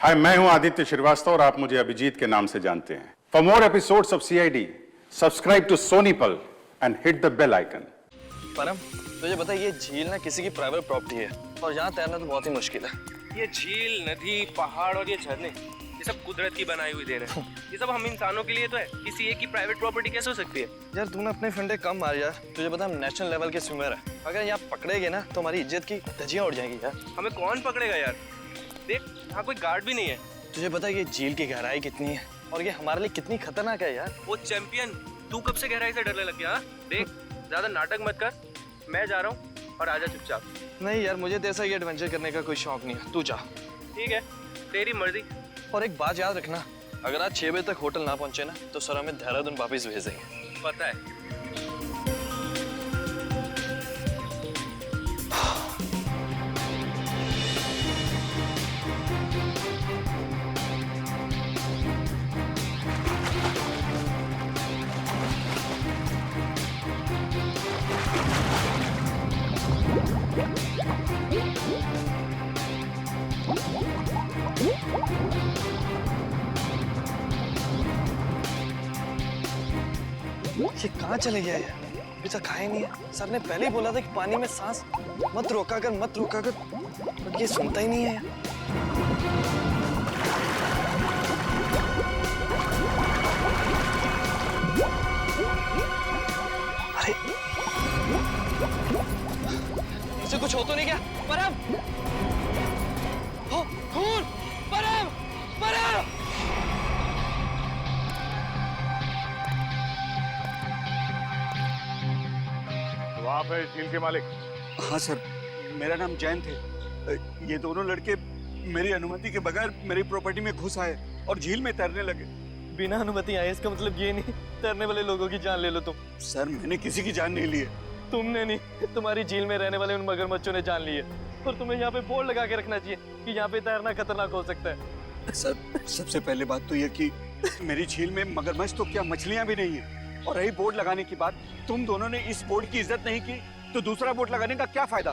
हाय, मैं हूं आदित्य श्रीवास्तव और आप मुझे अभिजीत के नाम से जानते हैं। For more episodes of CID, subscribe to Sony Pal and hit the bell icon. Param, तुझे पता है ये झील ना किसी की प्राइवेट प्रॉपर्टी है और यहाँ तैरना तो बहुत ही मुश्किल है। ये झील, नदी, पहाड़ और ये झरने, ये सब कुदरत की बनाई हुई देन है। ये सब हम इंसानों के लिए तो है, किसी एक की प्राइवेट प्रॉपर्टी कैसे हो सकती है? यार तूने अपने फंडे कम मार यार, तुझे पता हम नेशनल लेवल के स्विमर है। अगर यहाँ पकड़ेगे ना तो हमारी इज्जत की धज्जियां उड़ जाएंगी यार। हमें कौन पकड़ेगा यार? देख, यहाँ कोई गार्ड भी नहीं है। तुझे पता है ये झील की गहराई कितनी है और ये हमारे लिए कितनी खतरनाक है यार। वो चैंपियन, तू कब से गहराई से डरने लग गया? देख, ज्यादा नाटक मत कर, मैं जा रहा हूँ और आजा चुपचाप। नहीं यार, मुझे तेरे साथ ये एडवेंचर करने का कोई शौक नहीं है, तू जा। ठीक है, तेरी मर्जी। और एक बात याद रखना, अगर आज 6 बजे तक होटल ना पहुंचे ना तो सर हमें देहरादून वापस भेज देंगे। पता है। ये कहाँ चले गया है? अभी तक खाए नहीं है। सर ने पहले ही बोला था कि पानी में सांस मत रोका कर, बट ये सुनता ही नहीं है। अरे इसे कुछ हो तो नहीं क्या? परम, हो खून, परम, परम। आप है झील के मालिक? हाँ सर, मेरा नाम जयंत है। ये दोनों लड़के मेरी अनुमति के बगैर मेरी प्रॉपर्टी में घुस आए और झील में तैरने लगे। बिना अनुमति आए इसका मतलब ये नहीं तैरने वाले लोगों की जान ले लो तुम। सर, मैंने किसी की जान नहीं ली है। तुमने नहीं, तुम्हारी झील में रहने वाले उन मगरमच्छों ने जान ली है। और तुम्हें यहाँ पे बोर्ड लगा के रखना चाहिए कि यहाँ पे तैरना खतरनाक हो सकता है। सर, सबसे पहले बात तो ये कि मेरी झील में मगरमच्छ तो क्या मछलियां भी नहीं है। और रही बोर्ड लगाने की बात, तुम दोनों ने इस बोर्ड की इज्जत नहीं की तो दूसरा बोर्ड लगाने का क्या फायदा?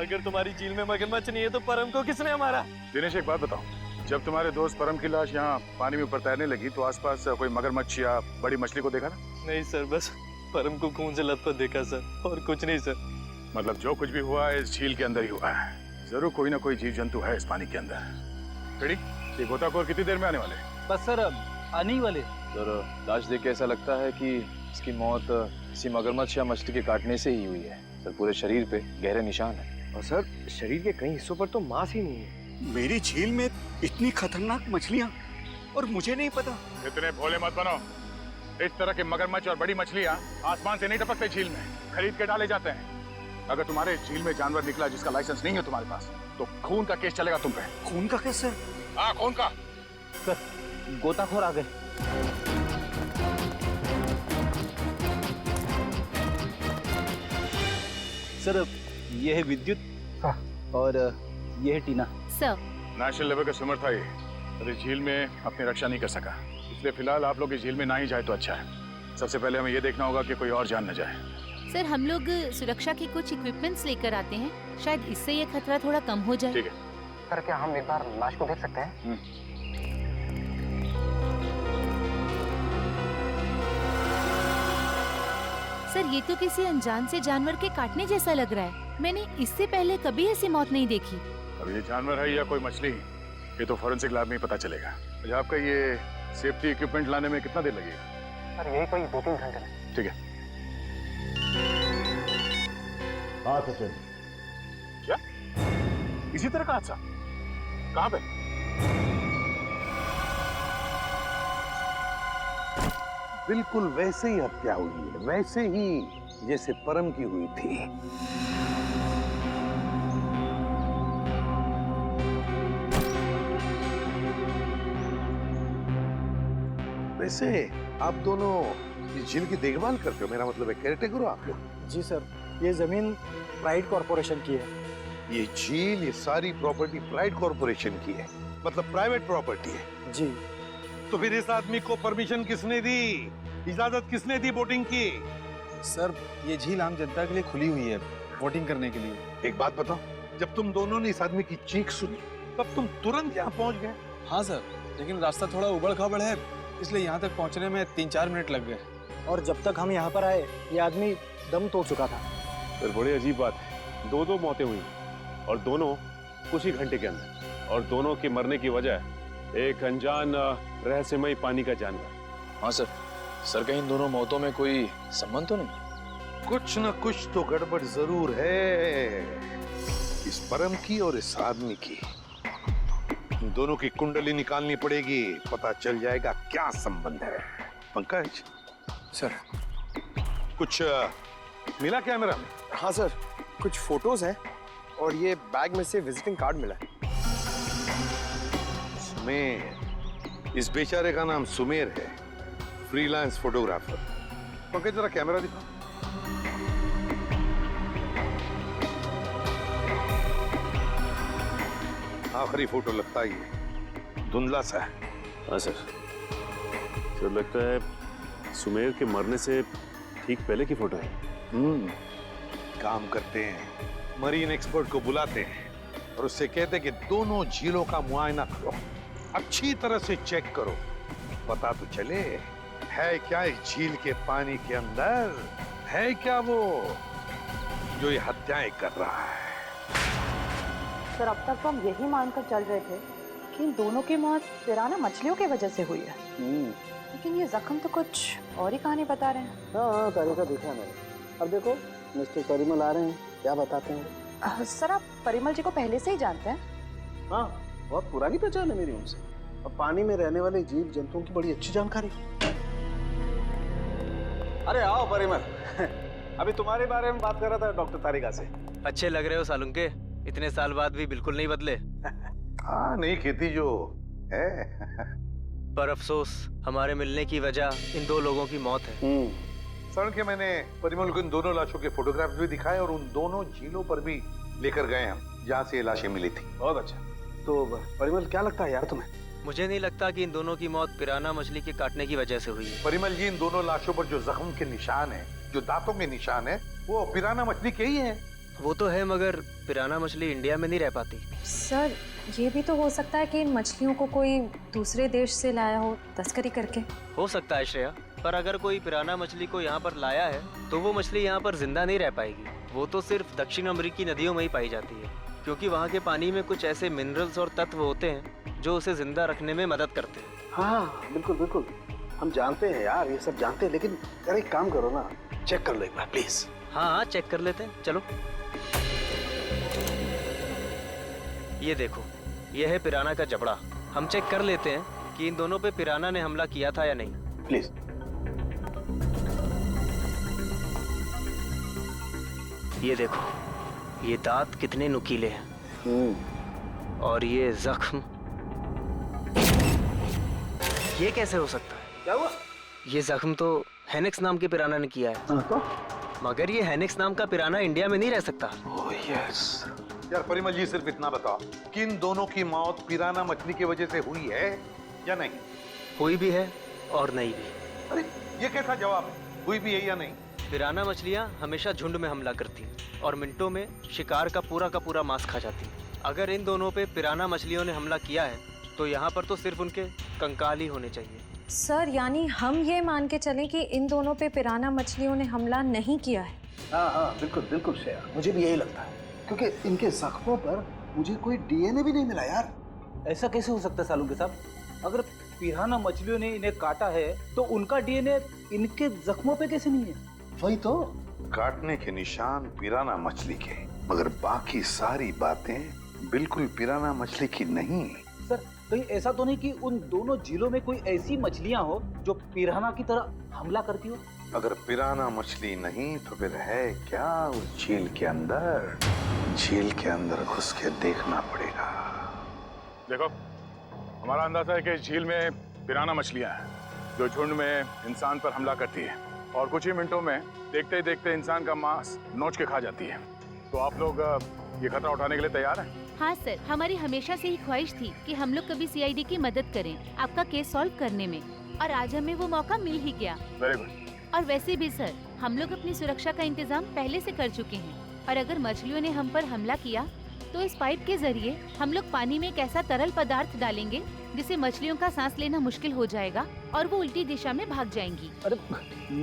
अगर तुम्हारी झील में मगरमच्छ नहीं है तो परम को किसने मारा? दिनेश, एक बात बताओ, जब तुम्हारे दोस्त परम की लाश यहाँ पानी में ऊपर तैरने लगी तो आसपास कोई मगरमच्छ या बड़ी मछली को देखा ना? नहीं सर, बस परम को खून से लथपथ देखा सर, और कुछ नहीं सर। मतलब जो कुछ भी हुआ है इस झील के अंदर ही हुआ है। जरूर कोई ना कोई जीव जंतु है इस पानी के अंदर। ये गोताखोर कितनी देर में आने वाले? बस सर, आने ही वाले। सर, लाश देख के ऐसा लगता है कि इसकी मौत किसी मगरमच्छ या मछली के काटने से ही हुई है। सर, पूरे शरीर पे गहरे निशान है और सर शरीर के कई हिस्सों पर तो मांस ही नहीं है। मेरी झील में इतनी खतरनाक मछलियां और मुझे नहीं पता। इतने भोले मत बनो। इस तरह के मगरमच्छ और बड़ी मछलियां आसमान से नहीं टपकते झील में, खरीद के डाले जाते हैं। अगर तुम्हारे झील में जानवर निकला जिसका लाइसेंस नहीं है तुम्हारे पास तो खून का केस चलेगा तुम पे। खून का केस सर? हाँ, खून का। सर, गोताखोर आ गए। सर, ये है विद्युत और ये है टीना। सर, नेशनल लेवल का स्विमर था ये, पर इस झील में अपनी रक्षा नहीं कर सका, इसलिए फिलहाल आप लोग इस झील में ना ही जाए तो अच्छा है। सबसे पहले हमें ये देखना होगा कि कोई और जान न जाए। सर, हम लोग सुरक्षा के कुछ इक्विपमेंट्स लेकर आते हैं, शायद इससे ये खतरा थोड़ा कम हो जाए। ठीक है। सर, क्या हम एक बार लाश को देख सकते हैं? सर, ये तो किसी अनजान से जानवर के काटने जैसा लग रहा है। मैंने इससे पहले कभी ऐसी मौत नहीं देखी। अब ये जानवर है या कोई मछली, ये तो फोरेंसिक लैब में ही पता चलेगा। अच्छा, आपका ये सेफ्टी इक्विपमेंट लाने में कितना देर लगेगा? सर, यही कोई 2-3 घंटे में। ठीक है। हाँ सचिन। क्या इसी तरह का हादसा? कहाँ पे? बिल्कुल वैसे ही हत्या हुई है, वैसे ही जैसे परम की हुई थी। वैसे आप दोनों इस झील की देखभाल करते हो, मेरा मतलब है केयरटेकर हो आप लोग? जी सर, ये जमीन प्राइड कॉर्पोरेशन की है। ये झील, ये सारी प्रॉपर्टी प्राइड कॉर्पोरेशन की है, मतलब प्राइवेट प्रॉपर्टी है। जी। तो फिर इस आदमी को परमिशन किसने दी, इजाजत किसने दी बोटिंग की? सर, ये झील आम जनता के लिए खुली हुई है बोटिंग करने के लिए। एक बात बताओ, जब तुम दोनों ने इस आदमी की चीख सुनी तब तुम तुरंत यहाँ पहुंच गए, हाँ सर, लेकिन रास्ता थोड़ा उबड़ खाबड़ है, इसलिए यहाँ तक पहुँचने में 3-4 मिनट लग गए। और जब तक हम यहाँ पर आए ये आदमी दम तोड़ चुका था। फिर बड़ी अजीब बात है, दो मौतें हुई और दोनों कुछ ही घंटे के अंदर, और दोनों के मरने की वजह एक अनजान रहस्यमयी पानी का जानवर। हाँ सर। सर कहीं इन दोनों मौतों में कोई संबंध तो नहीं? कुछ न कुछ तो गड़बड़ जरूर है, इस परम की और इस आदमी की। इन दोनों की कुंडली निकालनी पड़ेगी, पता चल जाएगा क्या संबंध है। पंकज सर। कुछ मिला कैमरा में? हाँ सर, कुछ फोटोज हैं और ये बैग में से विजिटिंग कार्ड मिला है। सुमेर, इस बेचारे का नाम सुमेर है, फ्रीलांस फोटोग्राफर। पंकज जरा कैमरा दिखाओ। आखिरी फोटो लगता ही है, धुंधला सा है। हाँ सर, तो लगता है सुमेर के मरने से ठीक पहले की फोटो है। काम करते हैं, मरीन एक्सपर्ट को बुलाते हैं और उससे कहते हैं कि दोनों झीलों का मुआयना करो, अच्छी तरह से चेक करो, पता तो चले है क्या इस झील के पानी के अंदर, है क्या वो जो ये हत्याएं कर रहा है। सर अब तक तो हम यही मानकर चल रहे थे कि इन दोनों की मौत पिराना मछलियों की वजह से हुई है, लेकिन ये जख्म तो कुछ और ही कहानी बता रहे हैं। हाँ, तरीका देखा मैंने। अब देखो मिस्टर परिमल आ रहे हैं, क्या बताते हैं? सर आप परिमल जी को पहले से ही जानते हैं? हाँ, बहुत पुरानी पहचान है मेरी उनसे। अब पानी में रहने वाले जीव जंतुओं की बड़ी अच्छी जानकारी। अरे आओ परिमल। अभी तुम्हारे बारे में बात कर रहा था डॉक्टर तारिका से। अच्छे लग रहे हो सालुंके, इतने साल बाद भी बिल्कुल नहीं बदले। हाँ, नहीं खेती जो है। पर अफसोस हमारे मिलने की वजह इन दो लोगों की मौत है। सर के मैंने परिमल को इन दोनों लाशों के फोटोग्राफ्स भी दिखाए और उन दोनों झीलों पर भी लेकर गए हम जहाँ से ये लाशें मिली थी। बहुत अच्छा। तो परिमल क्या लगता है यार तुम्हें? मुझे नहीं लगता कि इन दोनों की मौत पिराना मछली के काटने की वजह से हुई है। परिमल जी, इन दोनों लाशों पर जो जख्म के निशान है, जो दांतों के निशान है, वो पिराना मछली के ही है। वो तो है, मगर पिराना मछली इंडिया में नहीं रह पाती। सर ये भी तो हो सकता है कि इन मछलियों को कोई दूसरे देश से लाया हो तस्करी करके। हो सकता है श्रेया, पर अगर कोई पिराना मछली को यहाँ पर लाया है तो वो मछली यहाँ पर जिंदा नहीं रह पाएगी। वो तो सिर्फ दक्षिण अमेरिकी नदियों में ही पाई जाती है, क्योंकि वहाँ के पानी में कुछ ऐसे मिनरल्स और तत्व होते हैं जो उसे जिंदा रखने में मदद करते हैं। हाँ बिल्कुल बिल्कुल, हम जानते हैं यार, ये सब जानते हैं, लेकिन यार एक काम करो ना, चेक कर लो एक बार प्लीज। हाँ चेक कर लेते हैं, चलो। ये देखो, ये है पिराना का जबड़ा। हम चेक कर लेते हैं कि इन दोनों पे पिराना ने हमला किया था या नहीं। प्लीज। ये देखो, ये दांत कितने नुकीले हैं, और ये जख्म, ये कैसे हो सकता है? क्या हुआ? ये जख्म तो हेनेक्स नाम के पिराना ने किया है। तो? मगर ये हेनेक्स नाम का पिराना इंडिया में नहीं रह सकता। Oh yes. यार परिमल जी, सिर्फ इतना बताओ कि इन दोनों की मौत पिराना मछली की वजह से हुई है या नहीं? हुई भी है और नहीं भी। अरे ये कैसा जवाब है, हुई भी है या नहीं? पिराना मछलियाँ हमेशा झुंड में हमला करती हैं और मिनटों में शिकार का पूरा मांस खा जाती हैं। अगर इन दोनों पे पिराना मछलियों ने हमला किया है तो यहाँ पर तो सिर्फ उनके कंकाल ही होने चाहिए। सर यानी हम ये मान के चलें कि इन दोनों पे पिराना मछलियों ने हमला नहीं किया है? हाँ बिल्कुल बिल्कुल श्रेया, मुझे भी यही लगता है, क्योंकि इनके जख्मों पर मुझे कोई डीएनए भी नहीं मिला यार। ऐसा कैसे हो सकता है सालुंके साहब? अगर पिराना मछलियों ने इन्हें काटा है तो उनका डीएनए इनके जख्मों पे कैसे नहीं है? वही तो। काटने के निशान पिराना मछली के, मगर बाकी सारी बातें बिल्कुल पिराना मछली की नहीं। सर कहीं ऐसा तो नहीं कि उन दोनों झीलों में कोई ऐसी मछलियां हो जो पिराना की तरह हमला करती हो? अगर पिराना मछली नहीं तो फिर है क्या उस झील के अंदर? झील के अंदर घुस के देखना पड़ेगा। देखो, हमारा अंदाजा है कि इस झील में पिराना मछलियां हैं जो झुंड में इंसान पर हमला करती है और कुछ ही मिनटों में देखते ही देखते इंसान का मांस नोच के खा जाती है। तो आप लोग ये खतरा उठाने के लिए तैयार हैं? हाँ सर, हमारी हमेशा से ही ख्वाहिश थी कि हम लोग कभी सीआईडी की मदद करें आपका केस सॉल्व करने में, और आज हमें वो मौका मिल ही गया। Very good. और वैसे भी सर, हम लोग अपनी सुरक्षा का इंतजाम पहले से कर चुके हैं, और अगर मछलियों ने हम पर हमला किया तो इस पाइप के जरिए हम लोग पानी में एक ऐसा तरल पदार्थ डालेंगे जिससे मछलियों का सांस लेना मुश्किल हो जाएगा और वो उल्टी दिशा में भाग जाएंगी। अरे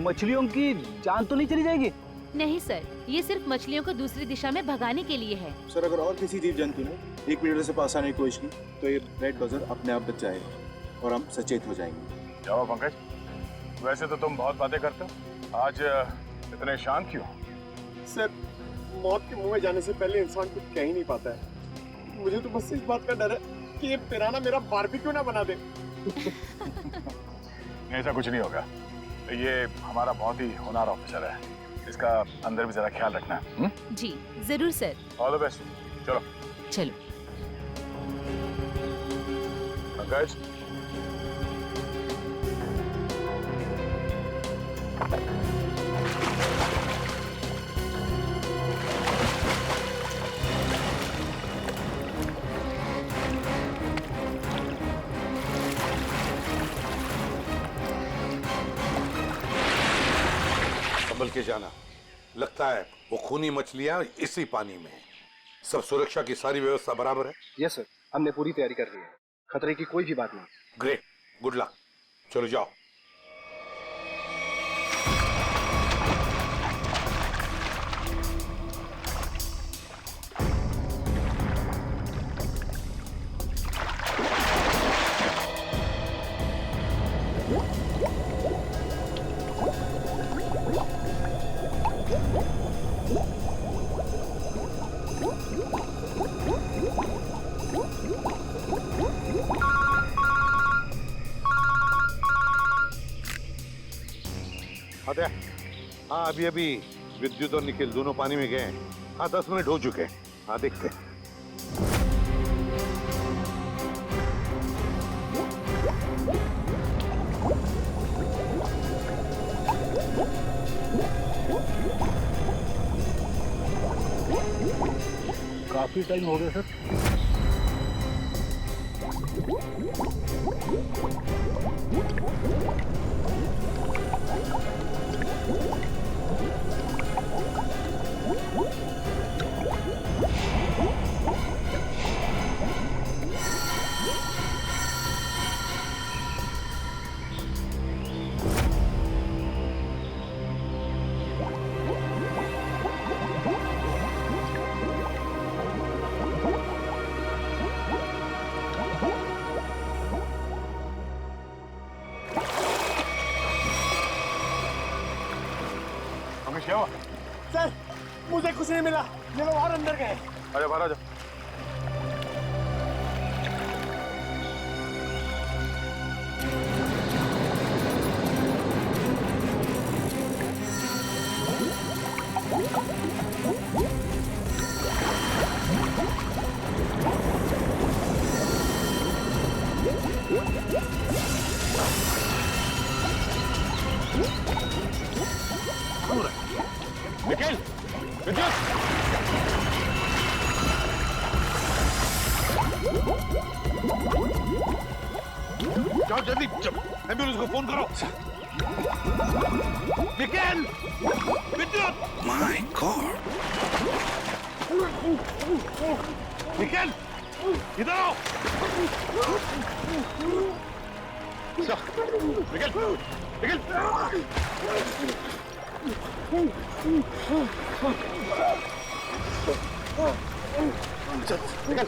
मछलियों की जान तो नहीं चली जाएगी? नहीं सर, ये सिर्फ मछलियों को दूसरी दिशा में भगाने के लिए है। सर अगर और किसी जीव जंतु ने 1 मीटर से पास आने की कोशिश की तो ये रेड बजर अपने आप बच जाएगा और हम सचेत हो जाएंगे। जाओ पंकज, वैसे तो तुम बहुत बातें करते हो, आज इतने शांत क्यों? सर मौत के मुंह में जाने से पहले इंसान कुछ कह ही नहीं पाता है। मुझे तो बस इस बात का डर है कि ये पिराना मेरा बारबेक्यू ना बना दे। ऐसा कुछ नहीं होगा, ये हमारा बहुत ही होनहार ऑफिसर है, इसका अंदर भी जरा ख्याल रखना। जी जरूर सर। All the best. चलो चलो। पंकज, संभल के जाना, लगता है वो खूनी मछलियां इसी पानी में हैं। सब सुरक्षा की सारी व्यवस्था बराबर है? यस सर, हमने पूरी तैयारी कर ली है, खतरे की कोई भी बात नहीं। Great, good luck. चलो जाओ। हाँ, अभी अभी विद्युत और निखिल दोनों पानी में गए हैं। हाँ 10 मिनट हो चुके हैं। हाँ देखते हैं। काफी टाइम हो गया सर। क्या हुआ? सर मुझे कुछ नहीं मिला, ये लोग और अंदर गए। अरे बाहर आ जाओ। निखिल, विद्युत! जाओ जल्दी, एम्बुलेंस को फोन करो। निखिल, विद्युत! My God! निखिल, इधर आओ। निखिल, निखिल! निकल।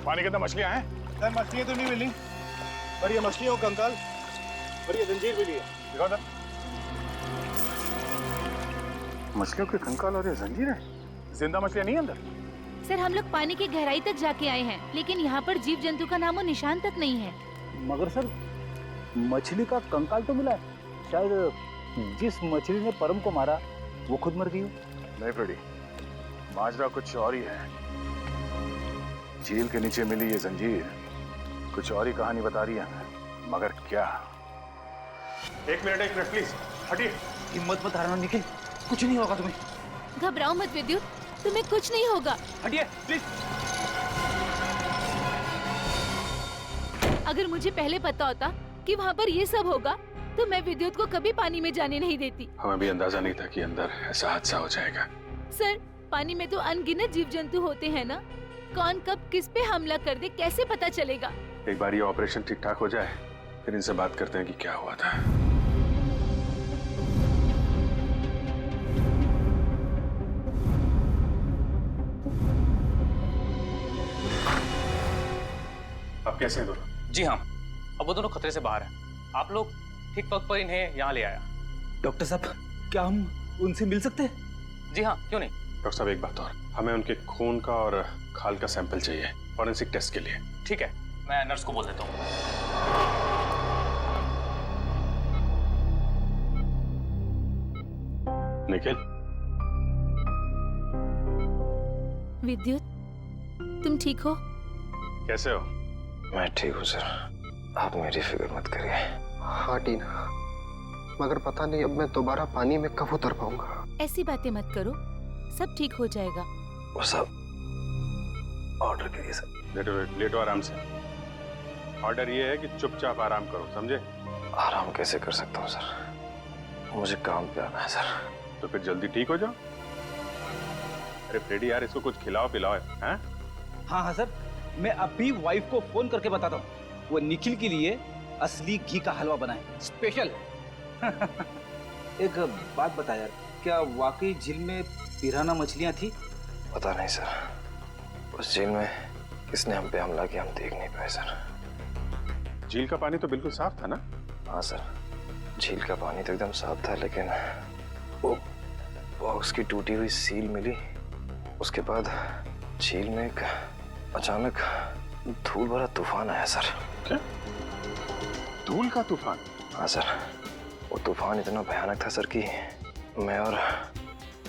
पानी के अंदर मछलियां हैं? सर मछलियाँ तो नहीं मिली, पर ये मछलियों का कंकाल और ये जंजीर मिली है। दिखाओ सर। मछलियों के कंकाल और ये जंजीर है, जिंदा मछलियाँ नहीं अंदर। सर हम लोग पानी की गहराई तक जाके आए हैं, लेकिन यहाँ पर जीव जंतु का नामो निशान तक नहीं है। मगर सर मछली का कंकाल तो मिला है, शायद जिस मछली ने परम को मारा वो खुद मर गई हो। नहीं फ्रेडी, माजरा कुछ और ही है। झील के नीचे मिली ये जंजीर कुछ और ही कहानी बता रही है, मगर क्या? एक मिनट प्लीज हटिए। हिम्मत मत हारना निखिल, कुछ नहीं होगा तुम्हें। घबराओ मत विद्युत, तुम्हें कुछ नहीं होगा। हटिए प्लीज। अगर मुझे पहले पता होता कि वहाँ पर ये सब होगा तो मैं विद्युत को कभी पानी में जाने नहीं देती। हमें भी अंदाजा नहीं था कि अंदर ऐसा हादसा हो जाएगा। सर पानी में तो अनगिनत जीव जंतु होते हैं ना, कौन कब किस पे हमला कर दे कैसे पता चलेगा? एक बार ये ऑपरेशन ठीक ठाक हो जाए, फिर इनसे बात करते हैं कि क्या हुआ था। आप कैसे हैं दोनों? जी हाँ, अब वो दोनों खतरे से बाहर हैं। आप लोग ठीक वक्त पर इन्हें यहाँ ले आया। डॉक्टर साहब क्या हम उनसे मिल सकते हैं? जी हाँ, क्यों नहीं। डॉक्टर साहब एक बात और, हमें उनके खून का और खाल का सैंपल चाहिए फॉरेंसिक टेस्ट के लिए। ठीक है, मैं नर्स को बोल देता हूँ। निखिल, विद्युत तुम ठीक हो? कैसे हो? मैं ठीक हूँ सर, आप मेरी फिक्र मत करिए। हाँ टीना, मगर पता नहीं अब मैं दोबारा पानी में कब उतर पाऊंगा। ऐसी बातें मत करो, सब ठीक हो जाएगा। वो सब ऑर्डर करिए सर। लेटो आराम से। ऑर्डर ये है कि चुपचाप आराम करो, समझे? आराम कैसे कर सकता हूँ सर, मुझे काम पे आना है सर। तो फिर जल्दी ठीक हो जाओ। अरे फ्रेडी यार, इसको कुछ खिलाओ पिलाओ। हैं? हाँ हाँ सर, मैं अभी वाइफ को फोन करके बताता हूँ, वो निखिल के लिए असली घी का हलवा बनाए स्पेशल। एक बात बता यार, क्या वाकई झील में पिराना मछलियाँ थी? पता नहीं सर, उस झील में किसने हम पे हमला किया हम देख नहीं पाए सर। झील का पानी तो बिल्कुल साफ था ना? हाँ सर, झील का पानी तो एकदम साफ था, लेकिन वो बॉक्स की टूटी हुई सील मिली। उसके बाद झील में एक अचानक धूल भरा तूफान आया सर। क्या? धूल का तूफान? हाँ सर, वो तूफान इतना भयानक था सर कि मैं और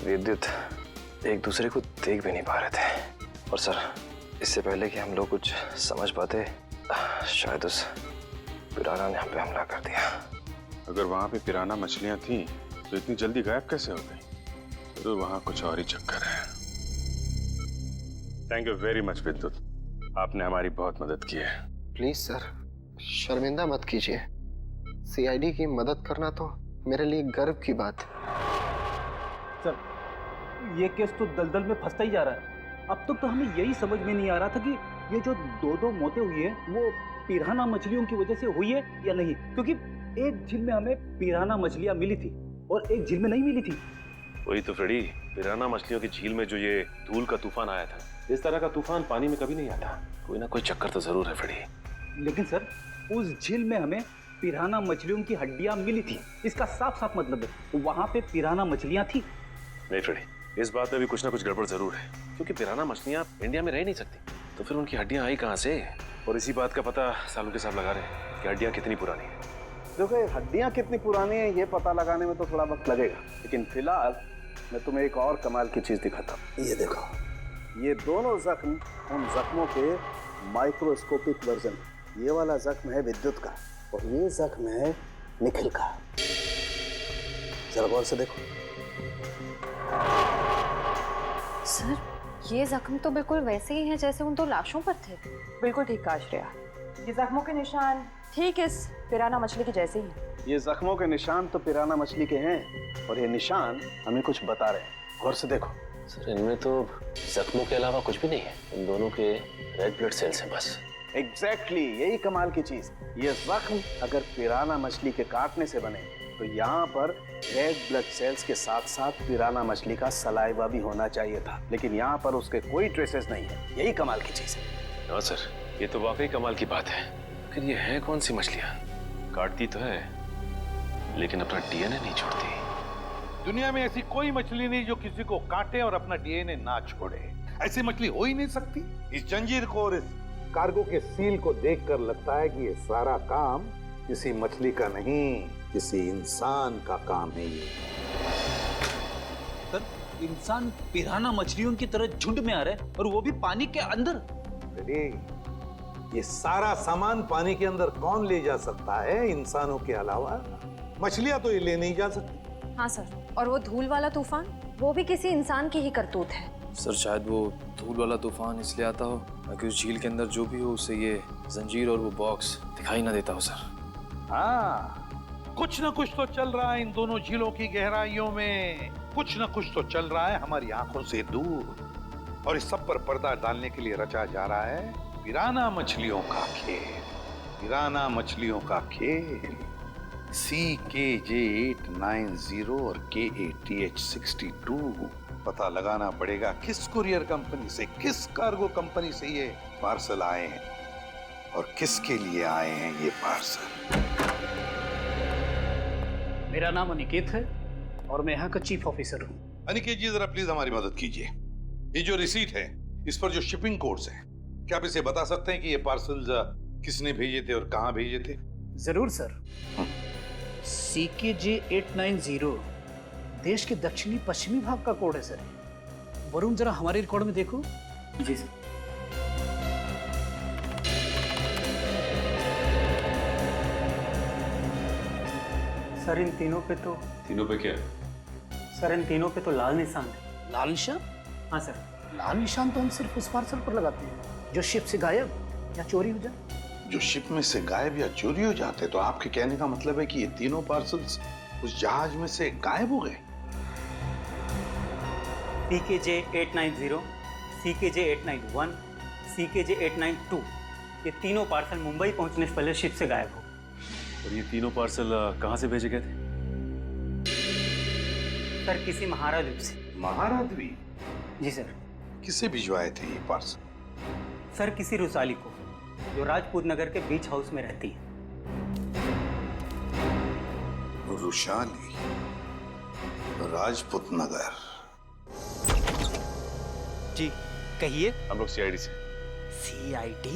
विद्युत एक दूसरे को देख भी नहीं पा रहे थे। और सर, इससे पहले कि हम लोग कुछ समझ पाते, शायद उस पिराना ने हम पे हमला कर दिया। अगर वहां पे पिराना मछलियां थी तो इतनी जल्दी गायब कैसे हो गई? तो वहां कुछ और ही चक्कर है। थैंक यू वेरी मच विद्युत, आपने हमारी बहुत मदद की है। प्लीज सर, शर्मिंदा मत कीजिए। सीआईडी की मदद करना तो मेरे लिए गर्व की बात है। सर, ये केस तो दलदल में फंसता ही जा रहा है। अब तक तो हमें यही समझ में नहीं आ रहा था कि ये जो दो मौतें हुई है वो पिराना मछलियों की वजह से हुई है या नहीं, क्योंकि एक झील में हमें पिराना मछलियां मिली थी और एक झील में नहीं मिली थी। वही तो फ्रेडी, पिराना मछलियों की झील में जो ये धूल का तूफान आया था, इस तरह का तूफान पानी में कभी नहीं आता। कोई ना कोई चक्कर तो जरूर है फ्रेडी। लेकिन सर, उस झील में हमें पिराना मछलियों की हड्डियां मिली थी, इसका साफ साफ मतलब है वहां पे पिराना मछलियां थी। नहीं फ्रेडी, इस बात में भी कुछ ना कुछ गड़बड़ जरूर है, क्योंकि पिराना मछलियां इंडिया में रह नहीं सकती, तो फिर उनकी हड्डियां आई कहाँ से? और इसी बात का पता सालू के साथ लगा रहे हैं कि हड्डियां कितनी पुरानी है। देखो, हड्डियां कितनी पुरानी है ये पता लगाने में तो थोड़ा वक्त लगेगा, लेकिन फिलहाल मैं तुम्हें एक और कमाल की चीज दिखाता हूँ। ये देखो, ये दोनों जख्म उन जख्मों के माइक्रोस्कोपिक वर्जन। ये वाला जख्म है विद्युत का और ये जख्म है निखिल का। जरा गौर से देखो। सर, ये जख्म तो बिल्कुल वैसे ही हैं जैसे उन दो लाशों पर थे। बिल्कुल ठीक कहा श्रेया, ये जख्मों के निशान ठीक इस पिराना मछली के जैसे ही हैं। ये जख्मों के निशान तो पिराना मछली के हैं और ये निशान हमें कुछ बता रहे हैं। गौर से देखो। सर, इनमें तो जख्मों के अलावा कुछ भी नहीं है, इन दोनों के रेड ब्लड सेल्स हैं बस। एग्जैक्टली, यही कमाल की चीज। ये जख्म अगर पिराना मछली के काटने से बने तो यहाँ पर रेड ब्लड सेल्स के साथ साथ पिराना मछली का सलाइवा भी होना चाहिए था, लेकिन यहाँ पर उसके कोई ट्रेसेस नहीं है। यही कमाल की चीज है। हाँ सर, ये तो वाकई कमाल की बात है। लेकिन ये है कौन सी मछलियां? काटती तो है लेकिन अपना डीएनए नहीं छोड़ती। दुनिया में ऐसी कोई मछली नहीं जो किसी को काटे और अपना डीएनए ना छोड़े। ऐसी मछली हो ही नहीं सकती। इस जंजीर को और इस कार्गो के सील को देखकर लगता है कि ये सारा काम किसी मछली का नहीं, किसी इंसान का काम है। ये सर, इंसान पिराना मछलियों की तरह झुंड में आ रहा है और वो भी पानी के अंदर। अरे ये सारा सामान पानी के अंदर कौन ले जा सकता है इंसानों के अलावा? मछलियां तो ये ले नहीं जा सकती। हाँ सर, और वो धूल वाला तूफान, वो भी किसी इंसान की ही करतूत है। सर शायद वो धूल वाला तूफान इसलिए आता हो ताकि उस झील के अंदर जो भी हो उसे ये जंजीर और वो बॉक्स दिखाई ना देता हो सर। हाँ, कुछ ना कुछ तो चल रहा है इन दोनों झीलों की गहराइयों में। कुछ ना कुछ तो चल रहा है हमारी आंखों से दूर। और इस सब पर पर्दा डालने के लिए रचा जा रहा है पिराना मछलियों का खेल। पिराना मछलियों का खेल। CKJ890 और KATH62। पता लगाना पड़ेगा किस कुरियर कंपनी से, किस कार्गो कंपनी से ये पार्सल आए हैं और किसके लिए आए हैं ये पार्सल। मेरा नाम अनिकेत है और मैं यहाँ का चीफ ऑफिसर हूँ। अनिकेत जी, जरा प्लीज हमारी मदद कीजिए। ये जो रिसीट है इस पर जो शिपिंग कोड्स हैं, क्या आप इसे बता सकते हैं कि ये पार्सल किसने भेजे थे और कहाँ भेजे थे? जरूर सर। CKJ890 देश के दक्षिणी पश्चिमी भाग का कोड है सर। वरुण, जरा हमारे रिकॉर्ड में देखो। जी सर। सर इन तीनों पे तो क्या? सर इन तीनों पे तो लाल निशान है। लाल निशान? हाँ सर। लाल निशान तो हम सिर्फ उस पार्सल पर लगाते हैं जो शिप से गायब या चोरी हो जाए। जो शिप में से गायब या चोरी हो जाते, तो आपके कहने का मतलब है कि ये तीनों पार्सल्स उस जहाज में से गायब हो गए? CKJ890, CKJ891, CKJ892 ये तीनों पार्सल मुंबई पहुंचने से पहले शिप से गायब हो। और ये तीनों पार्सल कहाँ से भेजे गए थे? सर किसी महारा द्वीप से। महारा द्वीप? जी सर। किसे भिजवाए थे ये पार्सल? सर किसी रुसाली को, जो राजपूत नगर के बीच हाउस में रहती है। रुशाली, राजपूत नगर। जी कहिए। हम लोग CID से। CID?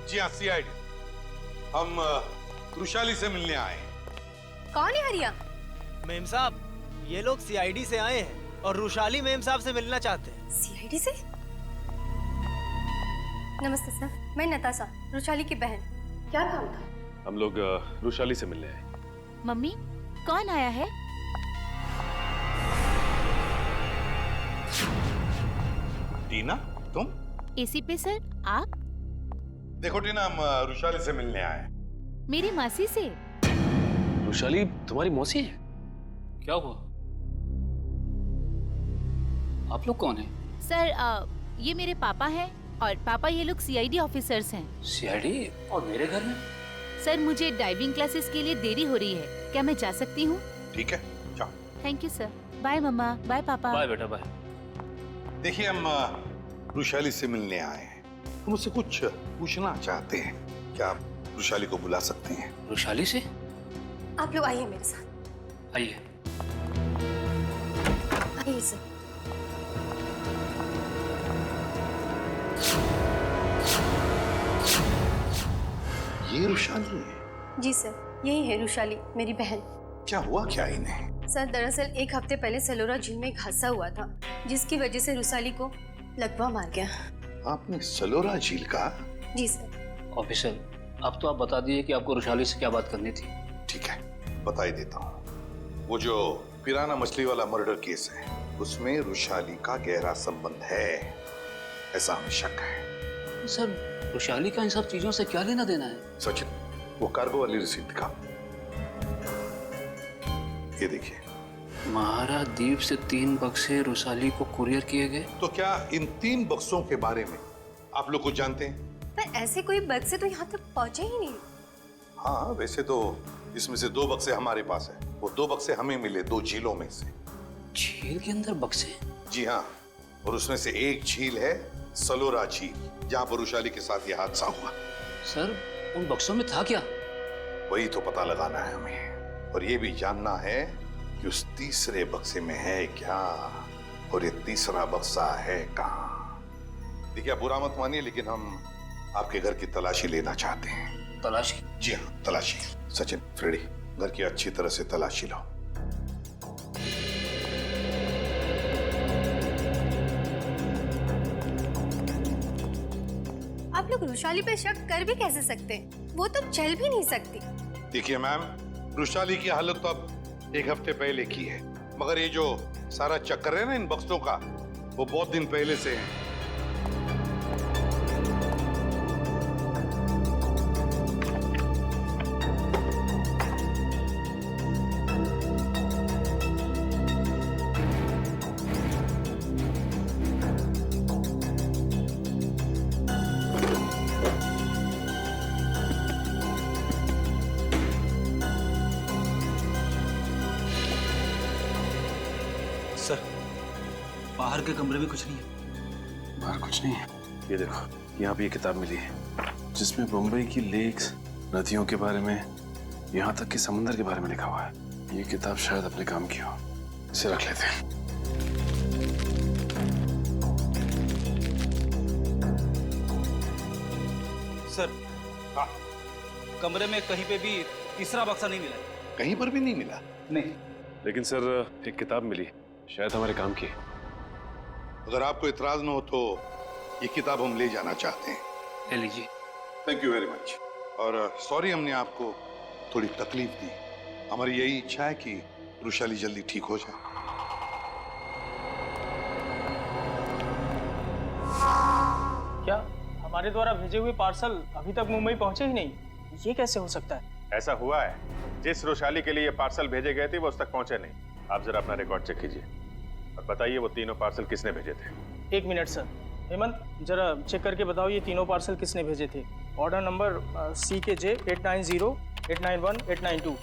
जी हाँ, CID। हम रुशाली से मिलने आए हैं। कौन है हरिया? मेम साहब, ये लोग CID से आए हैं और रुशाली मेम साहब से मिलना चाहते हैं। CID से? नमस्ते सर, मैं नताशा, रुशाली की बहन। क्या काम था? हम लोग रुशाली से मिलने आए। मम्मी, कौन आया है? टीना, तुम? AC पे सर, आप? देखो टीना, हम रुशाली से मिलने आए हैं। मेरी मासी से। रुशाली तुम्हारी मौसी है? क्या हुआ? आप लोग कौन हैं? सर ये मेरे पापा हैं और पापा ये लोग CID ऑफिसर्स हैं। CID? और मेरे घर में? सर मुझे डाइविंग क्लासेस के लिए देरी हो रही है, क्या मैं जा सकती हूँ? ठीक है, जाओ। Thank you sir. बाय मम्मा, बाय पापा। बाय बेटा, बाय। देखिए, हम रुशाली से मिलने आए हैं। हम उससे कुछ पूछना चाहते हैं। क्या आप रुशाली को बुला सकते हैं? रुशाली से? आप लोग आइए मेरे साथ। आइए। आइए सर। ये रुशाली है? जी सर, यही है रुशाली, मेरी बहन। क्या हुआ क्या इन्हें? सर दरअसल 1 हफ्ते पहले सलोरा झील में एक हादसा हुआ था, जिसकी वजह से रुशाली को लकवा मार गया। आपने सलोरा झील का? जी सर। ऑफिसर, अब तो आप बता दीजिए कि आपको रुशाली से क्या बात करनी थी। ठीक है, बता ही देता हूँ। वो जो पिराना मछली वाला मर्डर केस है, उसमें रुशाली का गहरा संबंध है, ऐसा हमें शक है। सर, रुशाली का इन सब चीजों से क्या लेना देना है? सचिन, वो कार्गो वाली रसीद दिखा। ये देखिए। महारा द्वीप से 3 बक्से रुशाली को कुरियर किए गए। तो क्या इन 3 बक्सों के बारे में आप लोग कुछ जानते हैं? पर ऐसे कोई बक्से तो यहाँ तक पहुँचे ही नहीं। हाँ, वैसे तो इसमें से 2 बक्से हमारे पास है। वो 2 बक्से हमें मिले 2 झीलों में से। झील के अंदर बक्से? जी हाँ, और उसमें से एक झील है सलोरा झील, जहां पर वैशाली के साथ यह हादसा हुआ। सर उन बक्सों में था क्या? वही तो पता लगाना है हमें, और ये भी जानना है कि उस तीसरे बक्से में है क्या, और ये तीसरा बक्सा है कहाँ। देखिए, आप बुरा मत मानिए, लेकिन हम आपके घर की तलाशी लेना चाहते हैं। तलाशी? जी हाँ, तलाशी। सचिन, फ्रेडी, घर की अच्छी तरह से तलाशी लो। आप लोग वैशाली पे शक कर भी कैसे सकते हैं? वो तो चल भी नहीं सकती। देखिए मैम, वैशाली की हालत तो अब एक हफ्ते पहले की है, मगर ये जो सारा चक्कर है ना इन बक्सों का, वो बहुत दिन पहले से है। सर, बाहर के कमरे में कुछ नहीं है। बाहर कुछ नहीं है? ये देखो, यहाँ पे ये किताब मिली है जिसमें मुंबई की लेक्स, नदियों के बारे में, यहाँ तक कि समुद्र के बारे में लिखा हुआ है। ये किताब शायद अपने काम की हो, इसे रख लेते हैं। सर, कमरे में कहीं पे भी तीसरा बक्सा नहीं मिला। कहीं पर भी नहीं मिला? नहीं। लेकिन सर, एक किताब मिली, शायद हमारे काम की है। अगर आपको इतराज न हो तो ये किताब हम ले जाना चाहते हैं। ले लीजिए। Thank you very much. और सॉरी हमने आपको थोड़ी तकलीफ दी। हमारी यही इच्छा है कि वैशाली जल्दी ठीक हो जाए। क्या हमारे द्वारा भेजे हुए पार्सल अभी तक मुंबई पहुंचे ही नहीं? ये कैसे हो सकता है? ऐसा हुआ है, जिस वैशाली के लिए ये पार्सल भेजे गए थे वो उस तक पहुंचे नहीं। आप जरा अपना रिकॉर्ड चेक कीजिए और बताइए वो तीनों पार्सल किसने भेजे थे। एक मिनट सर। हेमंत, जरा चेक करके बताओ ये तीनों पार्सल किसने भेजे थे। Order number CKJ 890, 891, 892।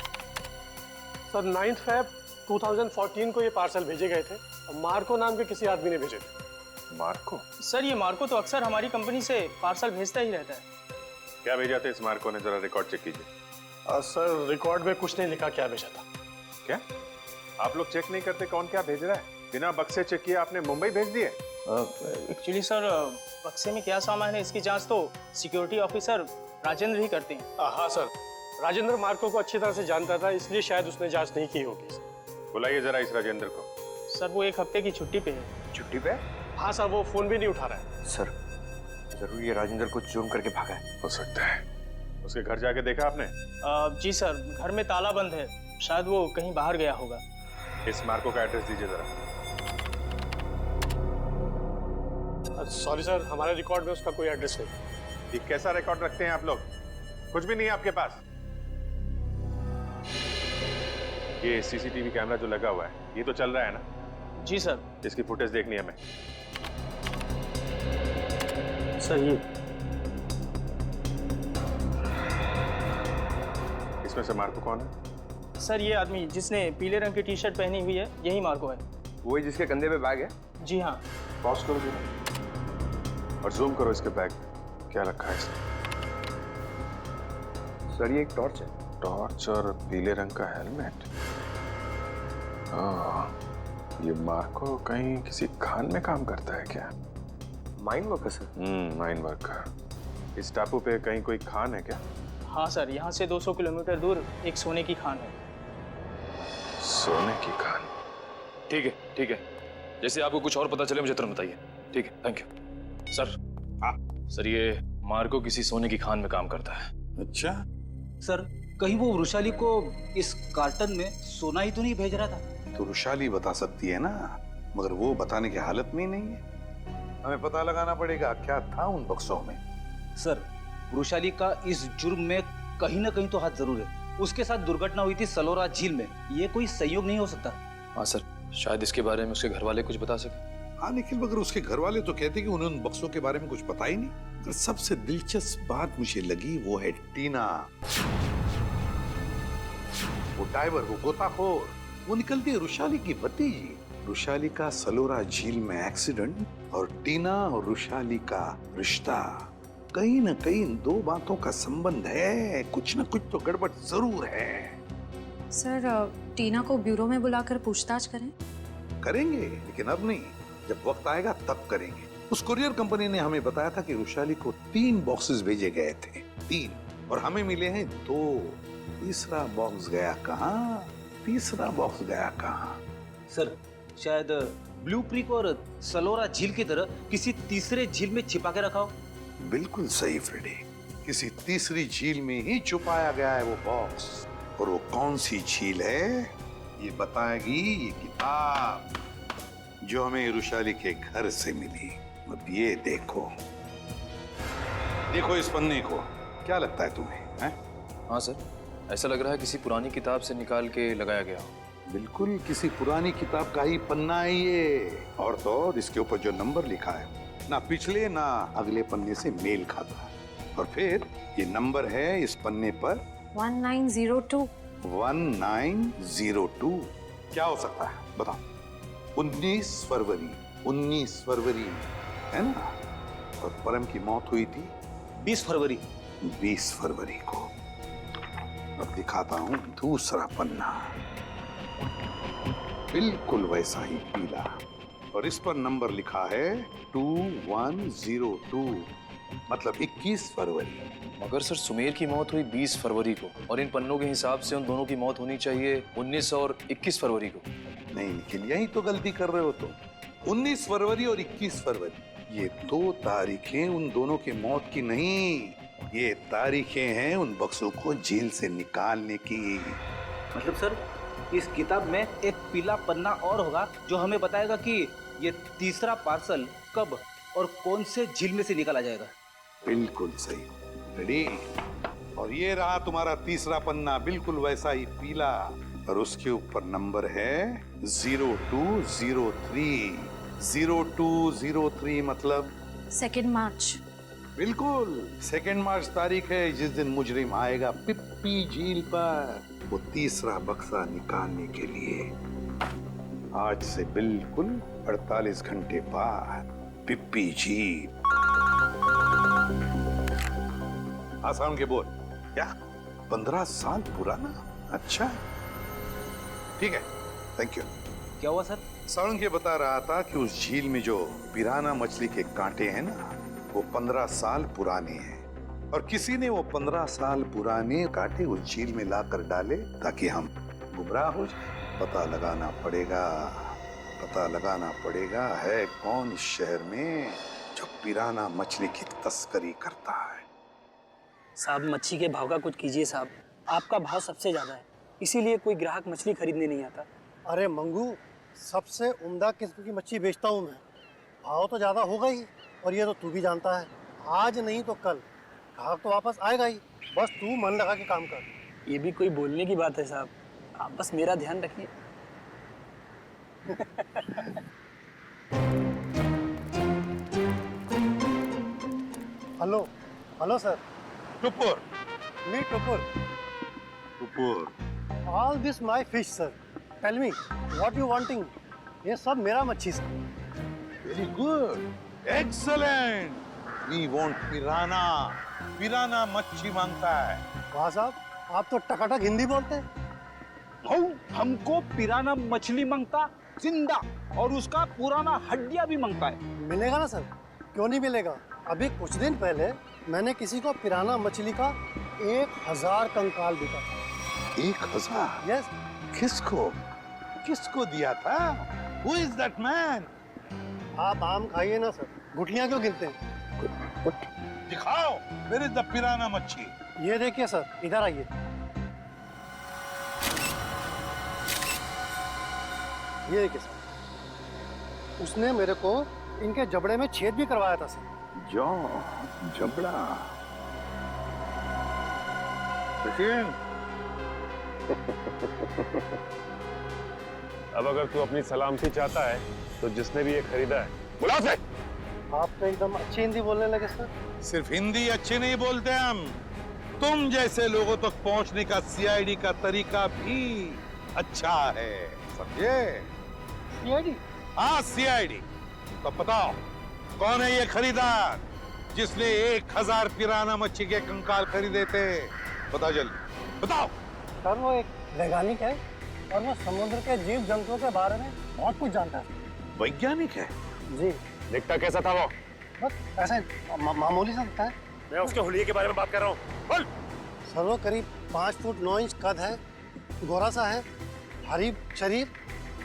Sir 9 Feb 2014 को ये पार्सल भेजे गए थे और मार्को नाम के किसी आदमी ने भेजे थे। मार्को? सर, ये मार्को तो अक्सर हमारी कंपनी से पार्सल भेजता ही रहता है। क्या भेजा था इस मार्को ने? जरा रिकॉर्ड चेक कीजिए। सर रिकॉर्ड में कुछ नहीं लिखा क्या भेजा था। क्या आप लोग चेक नहीं करते कौन क्या भेज रहा है? बिना बक्से चेक किए आपने मुंबई भेज दिए? एक्चुअली सर, बक्से में क्या सामान है इसकी जांच तो सिक्योरिटी ऑफिसर राजेंद्र ही करते हैं। हाँ सर, राजेंद्र मार्को को अच्छी तरह से जानता था, इसलिए शायद उसने जांच नहीं की होगी। बुलाइए जरा इस राजेंद्र को। सर, वो एक हफ्ते की छुट्टी पे है। छुट्टी पे? हाँ सर, वो फोन भी नहीं उठा रहा है। सर, जरूर ये राजेंद्र को चूम करके भागा है। हो सकता है। उसके घर जाके देखा आपने? जी सर, घर में ताला बंद है, शायद वो कहीं बाहर गया होगा। इस मार्को का एड्रेस दीजिए जरा। सॉरी सर, हमारे रिकॉर्ड में उसका कोई एड्रेस नहीं। ये कैसा रिकॉर्ड रखते हैं आप लोग? कुछ भी नहीं है आपके पास? ये CCTV कैमरा जो लगा हुआ है, ये तो चल रहा है ना? जी सर। इसकी फुटेज देखनी है हमें। सर, ये इसमें से मार्को कौन है? सर, ये आदमी जिसने पीले रंग की टी-शर्ट पहनी हुई है, यही मार्को है। वही जिसके कंधे पे बैग है? जी हाँ। पॉज करो जरा और जूम करो इसके बैग। क्या रखा है इसने? सर, ये एक टॉर्च है। टॉर्च और पीले रंग का हेलमेट। ये मार्को कहीं किसी खान में काम करता है क्या? Mine worker sir? Mine worker. इस टापू पे कहीं कोई खान है क्या? हाँ सर, यहाँ से 200 किलोमीटर दूर एक सोने की खान है। सोने की खान? ठीक है, ठीक है। जैसे आपको कुछ और पता चले मुझे तुरंत बताइए। ठीक है, थैंक यू। सर, सर ये मार्को किसी सोने की खान में काम करता है। अच्छा सर, कहीं वो वैशाली को इस कार्टन में सोना ही तो नहीं भेज रहा था? तो वैशाली बता सकती है ना, मगर वो बताने की हालत में ही नहीं है। हमें पता लगाना पड़ेगा क्या था उन बक्सों में। सर, वैशाली का इस जुर्म में कहीं ना कहीं तो हाथ जरूर है। उसके साथ दुर्घटना हुई थी सलोरा झील में, ये कोई संयोग नहीं हो सकता। हाँ सर, शायद इसके बारे में उसके घर वाले कुछ बता सके। हाँ निखिल, मगर उसके घर वाले तो कहते कि उन्हें उन बक्सों के बारे में कुछ पता ही नहीं। मगर सबसे दिलचस्प बात मुझे लगी वो है टीना। वो डाइवर, वो गोताखोर, वो निकलती है वैशाली की भतीजी। रुशाली का सलोरा झील में एक्सीडेंट और टीना और रुशाली का रिश्ता, कहीं ना कहीं इन दो बातों का संबंध है। कुछ ना कुछ तो गड़बड़ जरूर है। सर टीना को ब्यूरो में बुलाकर पूछताछ करें? करेंगे, लेकिन अब नहीं, जब वक्त आएगा तब करेंगे। उस कुरियर कंपनी ने हमें बताया था कि रुशाली को 3 बॉक्सेस भेजे गए थे, 3, और हमें मिले हैं 2। तीसरा बॉक्स गया कहाँ? तीसरा बॉक्स गया कहाँ? सर शायद ब्लू क्रीक और सलोरा झील की तरह किसी तीसरे झील में छिपा के रखा हो। बिल्कुल सही फ्रेडी, किसी तीसरी झील में ही छुपाया गया है वो बॉक्स। और वो कौन सी झील है ये बताएगी ये किताब जो हमें रुशाली के घर से मिली। अब ये देखो, देखो इस पन्ने को, क्या लगता है तुम्हें? हैं? हाँ सर, ऐसा लग रहा है किसी पुरानी किताब से निकाल के लगाया गया। बिल्कुल किसी पुरानी किताब का ही पन्ना है ये। और तो और इसके ऊपर जो नंबर लिखा है ना पिछले ना अगले पन्ने से मेल खाता है। और फिर ये नंबर है इस पन्ने पर 1902। 1902 क्या हो सकता है बताओ? 19 फरवरी, 19 फरवरी है ना? और परम की मौत हुई थी 20 फरवरी। 20 फरवरी को। अब दिखाता हूं दूसरा पन्ना, बिल्कुल वैसा ही पीला, और इस पर नंबर लिखा है 2102, मतलब 21 फरवरी। मगर सर सुमेर की मौत हुई 20 फरवरी को, और इन पन्नों के हिसाब से उन दोनों की मौत होनी चाहिए 19 और 21 फरवरी को। नहीं निखिल, यही तो गलती कर रहे हो तुम। 19 फरवरी और 21 फरवरी, ये 2 तारीखें उन दोनों की मौत की नहीं, ये तारीखें हैं उन बक्सों को जेल से निकालने की। मतलब सर इस किताब में एक पीला पन्ना और होगा जो हमें बताएगा कि ये तीसरा पार्सल कब और कौन से झील में से निकाला जाएगा। बिल्कुल सही, रेडी। और ये रहा तुम्हारा तीसरा पन्ना, बिल्कुल वैसा ही पीला, और उसके ऊपर नंबर है 0203। 0203 मतलब 2 मार्च। बिल्कुल 2 मार्च तारीख है जिस दिन मुजरिम आएगा पिप्पी झील पर वो तीसरा बक्सा निकालने के लिए। आज से बिल्कुल 48 घंटे बाद पिप्पी झील। आसान के बोल, क्या 15 साल पुराना? अच्छा ठीक है, थैंक यू। क्या हुआ सर? सारंग ये बता रहा था कि उस झील में जो पिराना मछली के कांटे हैं ना, वो 15 साल पुराने हैं, और किसी ने वो 15 साल पुराने कांटे उस झील में लाकर डाले ताकि हम गुमराह हो जाए। पता लगाना पड़ेगा है कौन इस शहर में जो पिराना मछली की तस्करी करता है। साहब मच्छी के भाव का कुछ कीजिए साहब, आपका भाव सबसे ज़्यादा है, इसीलिए कोई ग्राहक मछली खरीदने नहीं आता। अरे मंगू, सबसे उम्दा किस्म की मच्छी बेचता हूँ मैं, भाव तो ज़्यादा होगा ही, और ये तो तू भी जानता है, आज नहीं तो कल ग्राहक तो वापस आएगा ही, बस तू मन लगा के काम कर। ये भी कोई बोलने की बात है साहब, आप बस मेरा ध्यान रखिए। Hello sir. Tupur. Me Tupur. All this my fish sir, tell me what you wanting. ये सब मेरा मच्छी सर। Very good, excellent. We want piranha. Piranha मच्छी मांगता है। वाह साहब, आप तो टकाटक हिंदी बोलते हैं। हमको पिराना मछली मांगता जिंदा, और उसका पुराना हड्डियां भी मांगता है। मिलेगा ना सर, क्यों नहीं मिलेगा। अभी कुछ दिन पहले मैंने किसी को पिराना मछली का 1000 कंकाल बिका था। 1000? यस। किसको दिया था? Who is that man? आप आम खाइए ना सर, गुठलियां क्यों गिनते हैं? दिखाओ, where is the पिराना मच्छी? ये देखिए सर, इधर आइए। ये देखिए सर, उसने मेरे को इनके जबड़े में छेद भी करवाया था सर। जबड़ा। सचिन। अब अगर तू अपनी सलामती चाहता है तो जिसने भी ये खरीदा है, बुला से। आप तो एकदम अच्छी हिंदी बोलने लगे सर। सिर्फ हिंदी अच्छी नहीं बोलते हम, तुम जैसे लोगों तक पहुंचने का सीआईडी का तरीका भी अच्छा है, समझे? सीआईडी? हाँ सीआईडी। तो बताओ कौन है ये खरीदार जिसने 1000 पिराना मच्छी के कंकाल खरीदे थे? बताओ जल्दी बताओ। सर वो एक वैज्ञानिक है और वो समुद्र के जीव जंतुओं के बारे में बहुत कुछ जानता है। वैज्ञानिक है? जी। दिखता कैसा था वो? बस ऐसे मामूली सा दिखता है। मैं उसके हुलिये के बारे में बात कर रहा हूँ। बोल। सर वो करीब 5 फुट 9 इंच कद है, गोरा सा है, भारी शरीर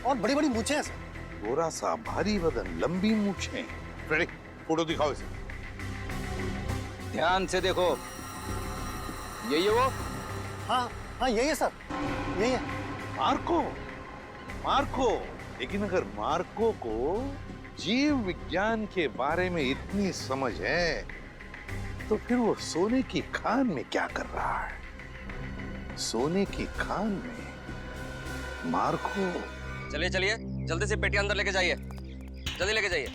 और बड़ी बड़ी मूछें हैं सर। गोरा सा, भारी बदन, लंबी मूछें। रेडी, फोटो दिखाओ इसे। ध्यान से देखो, यही है वो? हाँ हाँ यही है सर, यही है। मार्को? मार्को? लेकिन अगर मार्को को जीव विज्ञान के बारे में इतनी समझ है तो फिर वो सोने की खान में क्या कर रहा है? सोने की खान में मार्को। चलिए चलिए, जल्दी से पेटी अंदर लेके जाइए, जल्दी लेके जाइए।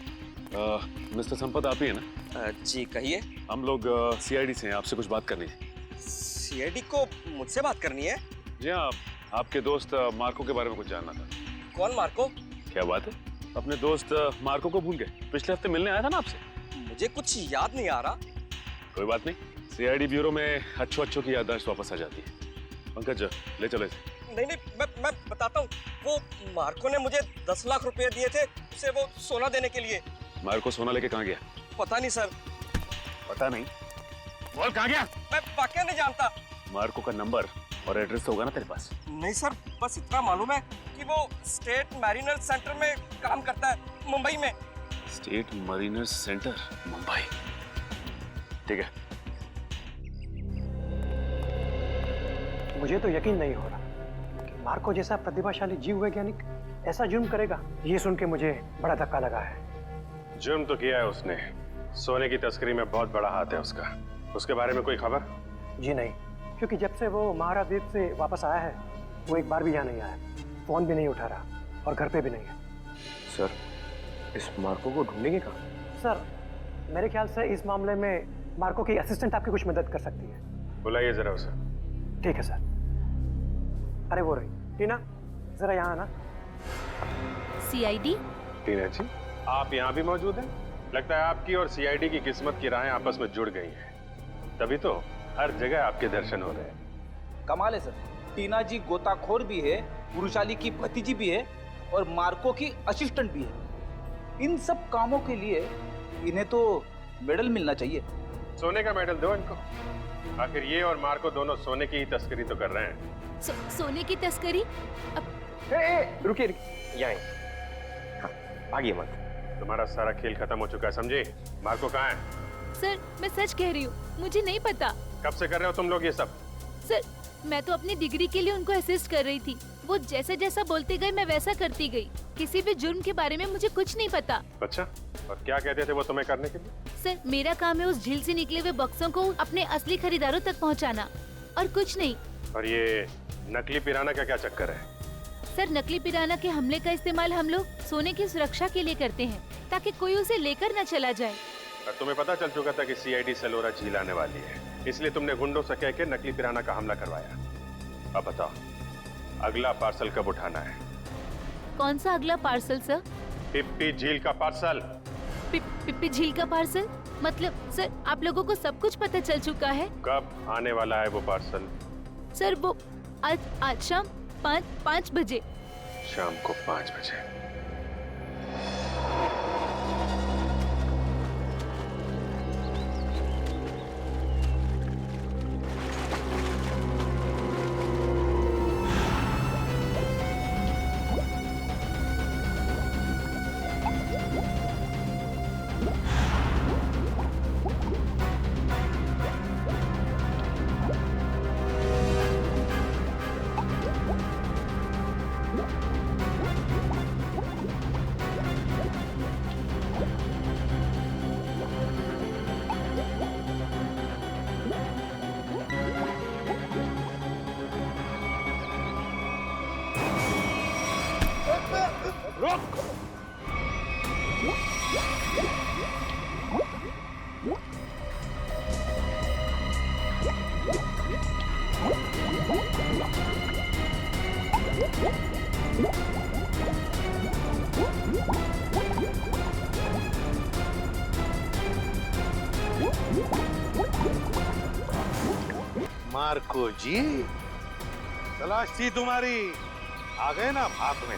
मिस्टर संपत आप ही है ना? जी कहिए। हम लोग सीआईडी से हैं, आपसे कुछ बात करनी है। सीआईडी को मुझसे बात करनी है? जी हाँ, आपके दोस्त मार्को के बारे में कुछ जानना था। कौन मार्को? क्या बात है, अपने दोस्त मार्को को भूल गए? पिछले हफ्ते मिलने आया था ना आपसे। मुझे कुछ याद नहीं आ रहा। कोई बात नहीं, सीआईडी ब्यूरो में अच्छों की याददाश्त वापस आ जाती है। पंकज ले चलो इसे। नहीं नहीं, मैं बताता हूँ। वो मार्को ने मुझे 10 लाख रुपए दिए थे उसे वो सोना देने के लिए। मार्को सोना लेके कहाँ गया? पता नहीं सर। पता नहीं? बोल कहाँ गया? मैं वाकई नहीं जानता। मार्को का नंबर और एड्रेस तो होगा ना तेरे पास? नहीं सर, बस इतना मालूम है कि वो स्टेट मैरिनर सेंटर में काम करता है, मुंबई में। State mariner centre, Mumbai. ठीक है। मुझे तो यकीन नहीं हो रहा कि मार्को जैसा प्रतिभाशाली जीव वैज्ञानिक ऐसा जुर्म करेगा। ये सुन के मुझे बड़ा धक्का लगा है। जुर्म तो किया है उसने, सोने की तस्करी में बहुत बड़ा हाथ है उसका। उसके बारे में कोई खबर? जी नहीं, क्योंकि जब से वो महाराद्वीप से वापस आया है वो एक बार भी यहाँ नहीं आया, फोन भी नहीं उठा रहा और घर पे भी नहीं है। सर, इस मार्को को ढूंढेंगे कहाँ? सर, मेरे ख्याल से इस मामले में मार्को की असिस्टेंट आपकी कुछ मदद कर सकती है। बुलाइए जरा उसे। ठीक है सर। अरे वो रही टीना, जरा यहाँ आना। सीआईडी? टीना जी, आप यहाँ भी मौजूद हैं? लगता है आपकी और सीआईडी की किस्मत की राहें आपस में जुड़ गई हैं। तभी तो हर जगह आपके दर्शन हो रहे हैं। कमाल है सर, टीना जी गोताखोर भी है, पुरुषाली की भतीजी भी है और मार्को की असिस्टेंट भी है। इन सब कामों के लिए इन्हें तो मेडल मिलना चाहिए। सोने का मेडल दो इनको। आखिर ये और मार्को दोनों सोने की ही तस्करी तो कर रहे हैं। सोने की तस्करी? रुकिए यहाँ हाँ, भागिए मत। तुम्हारा सारा खेल खत्म हो चुका है, समझे? मार्को कहाँ है? सर, मैं सच कह रही हूँ, मुझे नहीं पता। कब से कर रहे हो तुम लोग ये सब? सर, मैं तो अपनी डिग्री के लिए उनको असिस्ट कर रही थी। वो जैसा जैसा बोलते गए मैं वैसा करती गई। किसी भी जुर्म के बारे में मुझे कुछ नहीं पता। अच्छा, और क्या कहते थे वो तुम्हें करने के लिए? सर, मेरा काम है उस झील से निकले हुए बक्सों को अपने असली खरीदारों तक पहुंचाना, और कुछ नहीं। और ये नकली पिराना का क्या चक्कर है? सर, नकली पिराना के हमले का इस्तेमाल हम लोग सोने की सुरक्षा के लिए करते हैं, ताकि कोई उसे लेकर न चला जाए। और तुम्हें पता चल चुका था कि सीआईडी सेलोरा झील आने वाली है, इसलिए तुमने गुंडों से कह के नकली पिराना का हमला करवाया। अब बताओ, अगला पार्सल कब उठाना है? कौन सा अगला पार्सल सर? पिप्पी झील का पार्सल। पिप्पी झील का पार्सल? मतलब सर, आप लोगों को सब कुछ पता चल चुका है? कब आने वाला है वो पार्सल? सर, वो आज शाम 5 बजे। शाम को 5 बजे। मार्को जी, तलाश थी तुम्हारी, आ गए ना भाग में।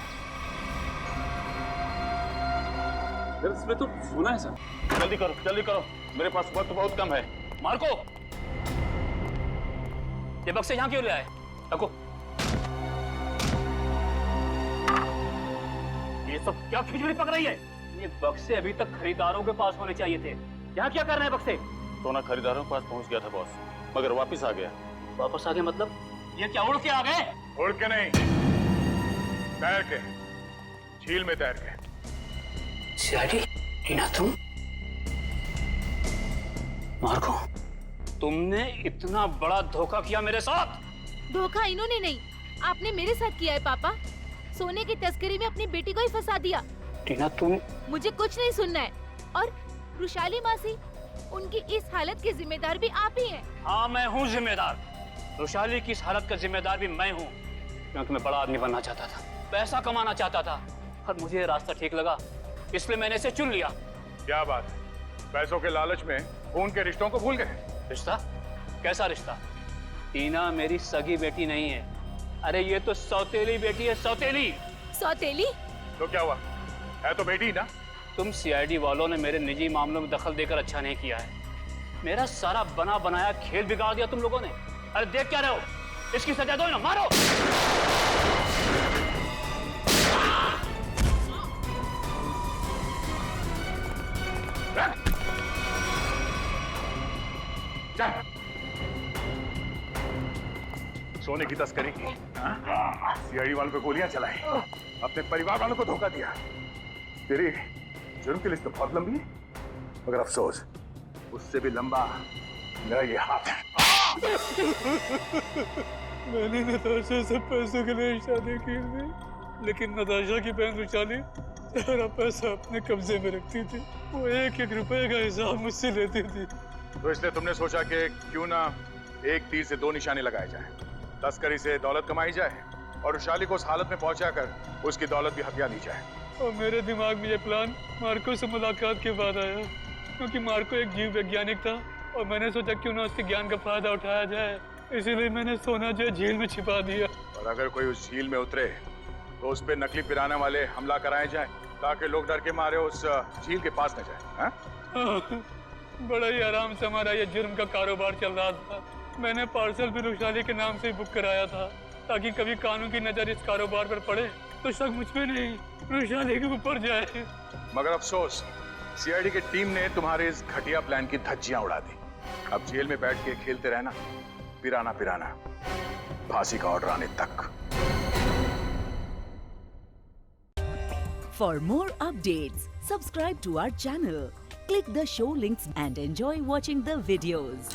इसमें तो सुना है सर। जल्दी करो, मेरे पास वक्त बहुत कम है। मार्को, ये बक्से यहाँ क्यों ले आए? रखो। ये सब क्या खिचड़ी पक रही है? ये बक्से अभी तक खरीदारों के पास होने चाहिए थे। यहाँ क्या कर रहे हैं बक्से? सोना खरीदारों के पास पहुंच गया था बॉस, मगर वापस आ गया। वापस आ गए मतलब? ये क्या उड़ के आ गए? उड़ के नहीं, तैर के, झील में तैर के। सीआईडी, टीना तुम? मार्को, तुमने इतना बड़ा धोखा किया मेरे साथ? धोखा इन्होंने नहीं, आपने मेरे साथ किया है पापा। सोने की तस्करी में अपनी बेटी को ही फंसा दिया। टीना तुम? मुझे कुछ नहीं सुनना है। और रुशाली मासी, उनकी इस हालत के जिम्मेदार भी आप ही हैं। हाँ, मैं हूँ जिम्मेदार। रुशाली की इस हालत का जिम्मेदार भी मैं हूँ, क्योंकि मैं बड़ा आदमी बनना चाहता था, पैसा कमाना चाहता था, और मुझे ये रास्ता ठीक लगा, इसलिए मैंने इसे चुन लिया। क्या बात है, पैसों के लालच में खून के रिश्तों को भूल गए? रिश्ता? कैसा रिश्ता? टीना मेरी सगी बेटी नहीं है। अरे ये तो सौतेली बेटी है, सौतेली। सौतेली? तो क्या हुआ, है तो बेटी ना। तुम सीआईडी वालों ने मेरे निजी मामलों में दखल देकर अच्छा नहीं किया है। मेरा सारा बना बनाया खेल बिगाड़ दिया तुम लोगों ने। अरे देख क्या रहे हो, इसकी सजा दो ना, मारो। सोने की तस्करी की, सीआईडी वालों पे गोलियां चलाई, अपने परिवार वालों को धोखा दिया। तेरी जुर्म की लिस्ट तो बहुत लंबी है, मगर अफसोस उससे भी लंबा मेरा ये हाथ है। मैंने नताशा से पैसों के लिए शादी की थी, लेकिन नताशा की बहन रुशाली सारा पैसा अपने कब्जे में रखती थी। वो एक एक रुपए का हिसाब मुझसे लेती थी। तो इसलिए तुमने सोचा कि क्यों ना एक तीर से दो निशाने लगाए जाए, तस्करी से दौलत कमाई जाए और रुशाली को उस हालत में पहुंचाकर उसकी दौलत भी हथिया ली जाए। और मेरे दिमाग में ये प्लान मार्को से मुलाकात के बाद आया, क्योंकि मार्को एक जीव वैज्ञानिक था और मैंने सोचा क्यों ना उसके ज्ञान का फायदा उठाया जाए, इसीलिए मैंने सोना जो झील में छिपा दिया। और अगर कोई उस झील में उतरे तो उस पे नकली पिराना वाले हमला कराए जाए, ताकि लोग डर के मारे उस झील के पास न जाए। हाँ, बड़ा ही आराम से हमारा ये जुर्म का कारोबार चल रहा था। मैंने पार्सल भी रुशाली के नाम से बुक कराया था, ताकि कभी कानून की नजर इस कारोबार पर पड़े तो शक मुझ पे नहीं, रुशाली के ऊपर जाए। मगर अफसोस, सीआईडी की टीम ने तुम्हारे इस घटिया प्लान की धज्जियां उड़ा दी। अब जेल में बैठ के खेलते रहना, पिराना पिराना, फांसी का ऑर्डर आने तक। For more updates, subscribe to our channel, click the show links and enjoy watching the videos.